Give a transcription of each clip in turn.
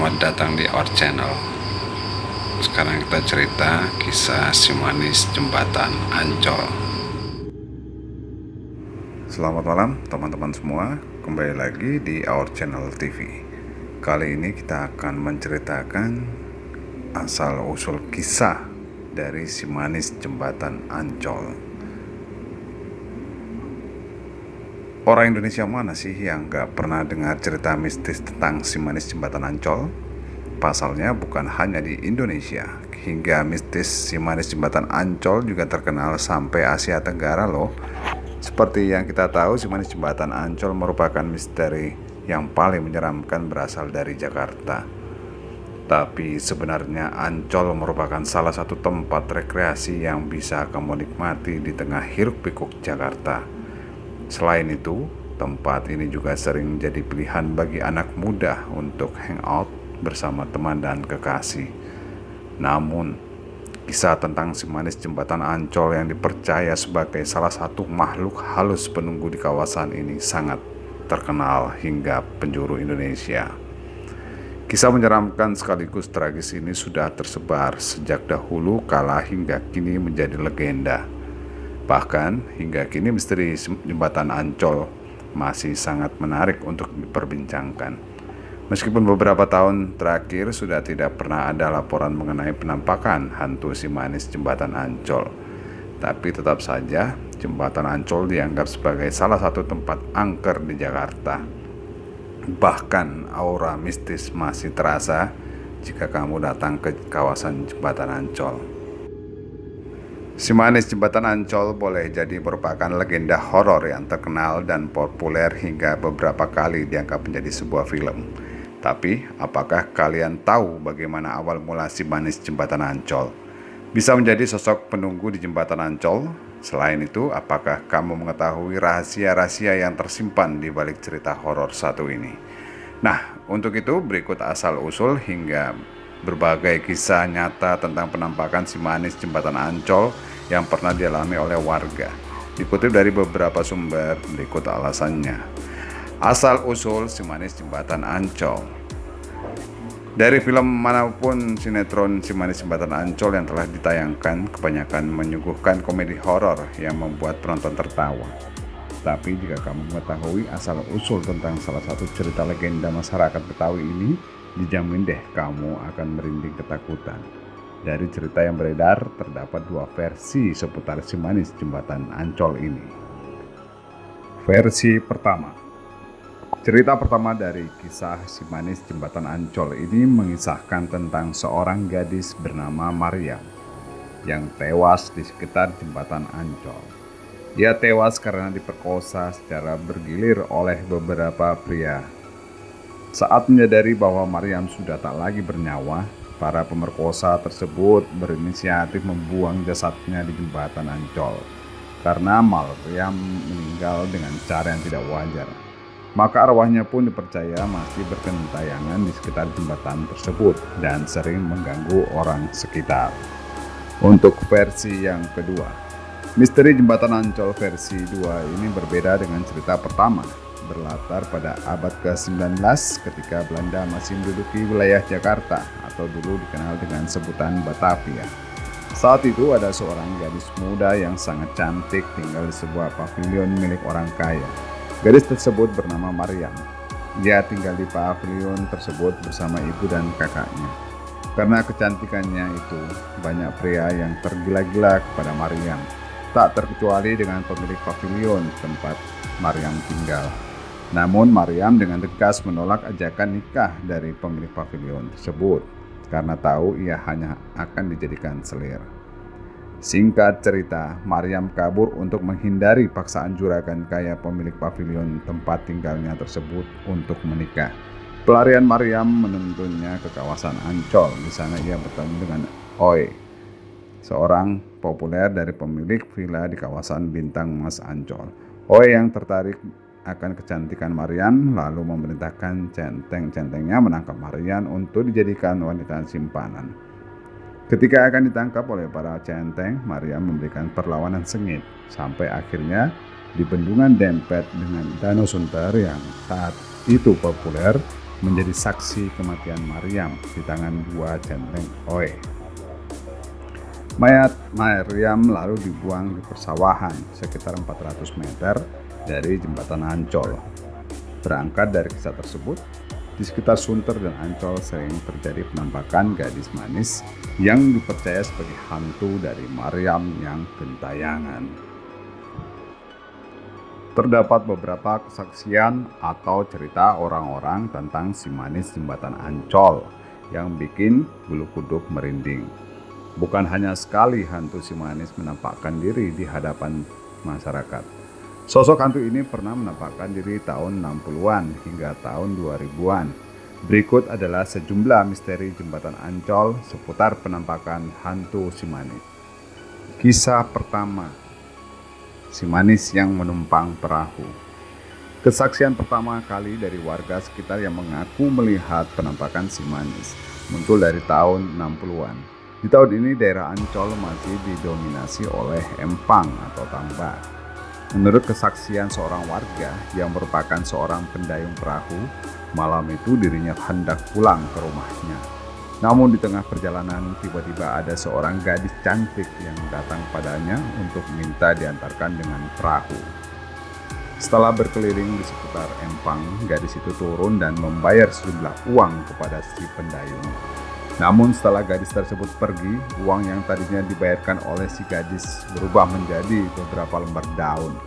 Selamat datang di our channel. Sekarang kita cerita kisah si manis jembatan Ancol. Selamat malam teman-teman semua, kembali lagi di our channel TV. Kali ini kita akan menceritakan asal usul kisah dari si manis jembatan Ancol. Orang Indonesia mana sih yang gak pernah dengar cerita mistis tentang si manis jembatan Ancol? Pasalnya bukan hanya di Indonesia, hingga mistis si manis jembatan Ancol juga terkenal sampai Asia Tenggara loh. Seperti yang kita tahu, si manis jembatan Ancol merupakan misteri yang paling menyeramkan berasal dari Jakarta. Tapi sebenarnya Ancol merupakan salah satu tempat rekreasi yang bisa kamu nikmati di tengah hiruk-pikuk Jakarta. Selain itu, tempat ini juga sering jadi pilihan bagi anak muda untuk hangout bersama teman dan kekasih. Namun, kisah tentang si manis jembatan Ancol yang dipercaya sebagai salah satu makhluk halus penunggu di kawasan ini sangat terkenal hingga penjuru Indonesia. Kisah menyeramkan sekaligus tragis ini sudah tersebar sejak dahulu kala hingga kini menjadi legenda. Bahkan hingga kini misteri jembatan Ancol masih sangat menarik untuk diperbincangkan. Meskipun beberapa tahun terakhir sudah tidak pernah ada laporan mengenai penampakan hantu si manis jembatan Ancol, tapi tetap saja jembatan Ancol dianggap sebagai salah satu tempat angker di Jakarta. Bahkan aura mistis masih terasa jika kamu datang ke kawasan jembatan Ancol. Si manis jembatan Ancol boleh jadi merupakan legenda horor yang terkenal dan populer hingga beberapa kali dianggap menjadi sebuah film. Tapi, apakah kalian tahu bagaimana awal mula si manis jembatan Ancol bisa menjadi sosok penunggu di jembatan Ancol? Selain itu, apakah kamu mengetahui rahasia-rahasia yang tersimpan di balik cerita horor satu ini? Nah, untuk itu berikut asal-usul hingga berbagai kisah nyata tentang penampakan si manis jembatan Ancol yang pernah dialami oleh warga. Dikutip dari beberapa sumber, berikut alasannya. Asal-usul si manis jembatan Ancol. Dari film manapun sinetron si manis jembatan Ancol yang telah ditayangkan kebanyakan menyuguhkan komedi horor yang membuat penonton tertawa. Tapi jika kamu mengetahui asal-usul tentang salah satu cerita legenda masyarakat Betawi ini, dijamin deh kamu akan merinding ketakutan. Dari cerita yang beredar, terdapat dua versi seputar si manis jembatan Ancol ini. Versi pertama. Cerita pertama dari kisah si manis jembatan Ancol ini mengisahkan tentang seorang gadis bernama Maryam yang tewas di sekitar jembatan Ancol. Ia tewas karena diperkosa secara bergilir oleh beberapa pria. Saat menyadari bahwa Maryam sudah tak lagi bernyawa, para pemerkosa tersebut berinisiatif membuang jasadnya di jembatan Ancol. Karena Maryam meninggal dengan cara yang tidak wajar, maka arwahnya pun dipercaya masih bergentayangan di sekitar jembatan tersebut dan sering mengganggu orang sekitar. Untuk versi yang kedua, misteri jembatan Ancol versi 2 ini berbeda dengan cerita pertama. Berlatar pada abad ke-19 ketika Belanda masih menduduki wilayah Jakarta atau dulu dikenal dengan sebutan Batavia. Saat itu ada seorang gadis muda yang sangat cantik tinggal di sebuah pavilion milik orang kaya. Gadis tersebut bernama Maryam. Dia tinggal di pavilion tersebut bersama ibu dan kakaknya. Karena kecantikannya itu, banyak pria yang tergila-gila kepada Maryam, tak terkecuali dengan pemilik pavilion tempat Maryam tinggal. Namun Maryam dengan tegas menolak ajakan nikah dari pemilik pavilion tersebut karena tahu ia hanya akan dijadikan selir. Singkat cerita, Maryam kabur untuk menghindari paksaan juragan kaya pemilik pavilion tempat tinggalnya tersebut untuk menikah. Pelarian Maryam menuntunnya ke kawasan Ancol. Di sana ia bertemu dengan Oi, seorang populer dari pemilik villa di kawasan Bintang Mas Ancol. Oi yang tertarik akan kecantikan Maryam lalu memerintahkan centeng-centengnya menangkap Maryam untuk dijadikan wanita simpanan. Ketika akan ditangkap oleh para centeng, Maryam memberikan perlawanan sengit sampai akhirnya di bendungan Dempet dengan Danau Sunter yang saat itu populer, menjadi saksi kematian Maryam di tangan dua centeng Oe. Mayat Maryam lalu dibuang di persawahan sekitar 400 meter dari jembatan Ancol. Berangkat dari kisah tersebut, di sekitar Sunter dan Ancol sering terjadi penampakan gadis manis yang dipercaya sebagai hantu dari Maryam yang gentayangan. Terdapat beberapa kesaksian atau cerita orang-orang tentang si manis jembatan Ancol yang bikin bulu kuduk merinding. Bukan hanya sekali hantu si manis menampakkan diri di hadapan masyarakat. Sosok hantu ini pernah menampakkan diri tahun 60-an hingga tahun 2000-an. Berikut adalah sejumlah misteri jembatan Ancol seputar penampakan hantu si manis. Kisah pertama, si manis yang menumpang perahu. Kesaksian pertama kali dari warga sekitar yang mengaku melihat penampakan si manis muncul dari tahun 60-an. Di tahun ini daerah Ancol masih didominasi oleh empang atau tambak. Menurut kesaksian seorang warga yang merupakan seorang pendayung perahu, malam itu dirinya hendak pulang ke rumahnya. Namun di tengah perjalanan tiba-tiba ada seorang gadis cantik yang datang padanya untuk minta diantarkan dengan perahu. Setelah berkeliling di seputar empang, gadis itu turun dan membayar sejumlah uang kepada si pendayung. Namun setelah gadis tersebut pergi, uang yang tadinya dibayarkan oleh si gadis berubah menjadi beberapa lembar daun.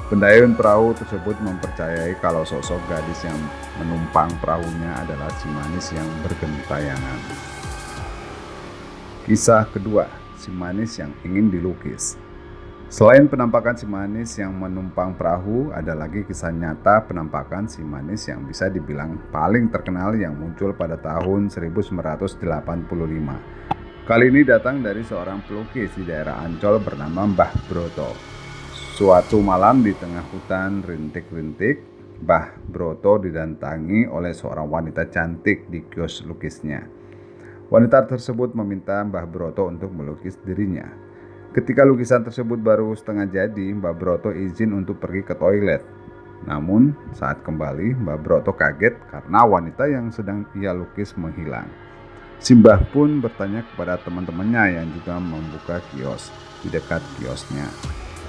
Pendayung perahu tersebut mempercayai kalau sosok gadis yang menumpang perahunya adalah si manis yang bergentayangan. Kisah kedua, si manis yang ingin dilukis. Selain penampakan si manis yang menumpang perahu, ada lagi kisah nyata penampakan si manis yang bisa dibilang paling terkenal yang muncul pada tahun 1985. Kali ini datang dari seorang pelukis di daerah Ancol bernama Mbah Broto. Suatu malam di tengah hutan rintik-rintik, Mbah Broto didatangi oleh seorang wanita cantik di kios lukisnya. Wanita tersebut meminta Mbah Broto untuk melukis dirinya. Ketika lukisan tersebut baru setengah jadi, Mbah Broto izin untuk pergi ke toilet. Namun, saat kembali, Mbah Broto kaget karena wanita yang sedang ia lukis menghilang. Si Mbah pun bertanya kepada teman-temannya yang juga membuka kios di dekat kiosnya.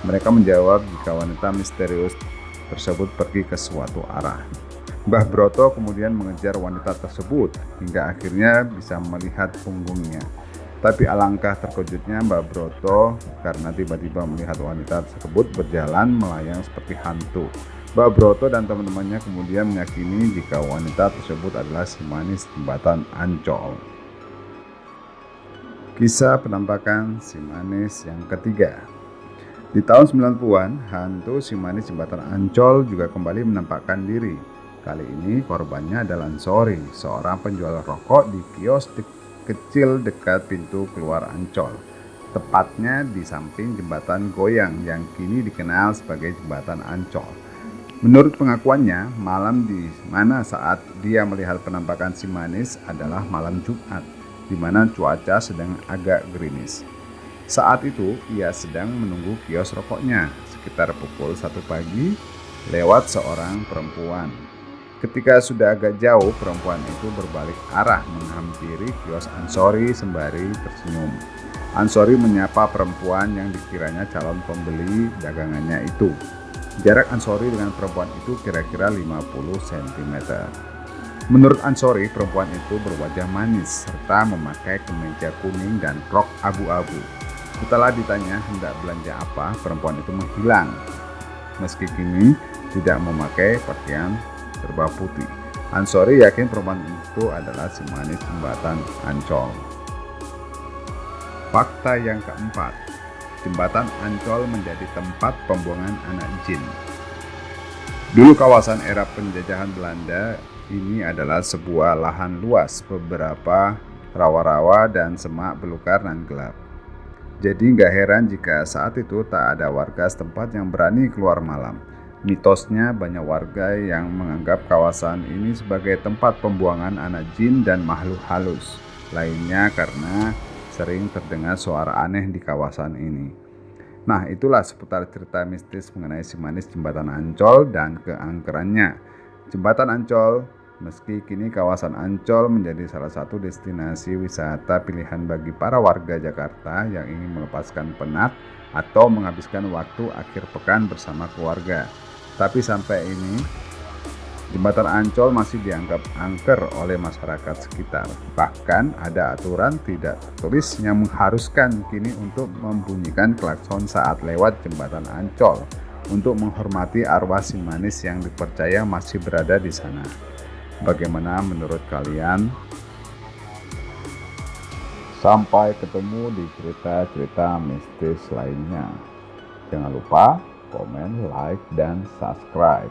Mereka menjawab jika wanita misterius tersebut pergi ke suatu arah. Mbah Broto kemudian mengejar wanita tersebut hingga akhirnya bisa melihat punggungnya. Tapi alangkah terkejutnya Mbah Broto karena tiba-tiba melihat wanita tersebut berjalan melayang seperti hantu. Mbah Broto dan teman-temannya kemudian meyakini jika wanita tersebut adalah si manis jembatan Ancol. Kisah penampakan si manis yang ketiga. Di tahun 90-an, hantu si manis jembatan Ancol juga kembali menampakkan diri. Kali ini korbannya adalah Ansori, seorang penjual rokok di kios kecil dekat pintu keluar Ancol, tepatnya di samping jembatan goyang yang kini dikenal sebagai jembatan Ancol. Menurut pengakuannya, malam di mana saat dia melihat penampakan si manis adalah malam Jumat, di mana cuaca sedang agak gerimis. Saat itu, ia sedang menunggu kios rokoknya. Sekitar pukul 1 pagi, lewat seorang perempuan. Ketika sudah agak jauh, perempuan itu berbalik arah menghampiri kios Ansori sembari tersenyum. Ansori menyapa perempuan yang dikiranya calon pembeli dagangannya itu. Jarak Ansori dengan perempuan itu kira-kira 50 cm. Menurut Ansori, perempuan itu berwajah manis serta memakai kemeja kuning dan rok abu-abu. Setelah ditanya hendak belanja apa, perempuan itu menghilang. Meski kini tidak memakai pakaian serba putih, Ansori yakin perempuan itu adalah si manis jembatan Ancol. Fakta yang keempat, jembatan Ancol menjadi tempat pembuangan anak jin. Dulu kawasan era penjajahan Belanda ini adalah sebuah lahan luas, beberapa rawa-rawa dan semak belukar dan gelap. Jadi gak heran jika saat itu tak ada warga setempat yang berani keluar malam. Mitosnya banyak warga yang menganggap kawasan ini sebagai tempat pembuangan anak jin dan makhluk halus lainnya karena sering terdengar suara aneh di kawasan ini. Nah, itulah seputar cerita mistis mengenai si manis jembatan Ancol dan keangkerannya. Jembatan Ancol Meski kini kawasan Ancol menjadi salah satu destinasi wisata pilihan bagi para warga Jakarta yang ingin melepaskan penat atau menghabiskan waktu akhir pekan bersama keluarga. Tapi sampai ini, Jembatan Ancol masih dianggap angker oleh masyarakat sekitar. Bahkan ada aturan tidak tertulis yang mengharuskan kini untuk membunyikan klakson saat lewat Jembatan Ancol untuk menghormati arwah si manis yang dipercaya masih berada di sana. Bagaimana menurut kalian? Sampai ketemu di cerita-cerita mistis lainnya. Jangan lupa komen, like, dan subscribe.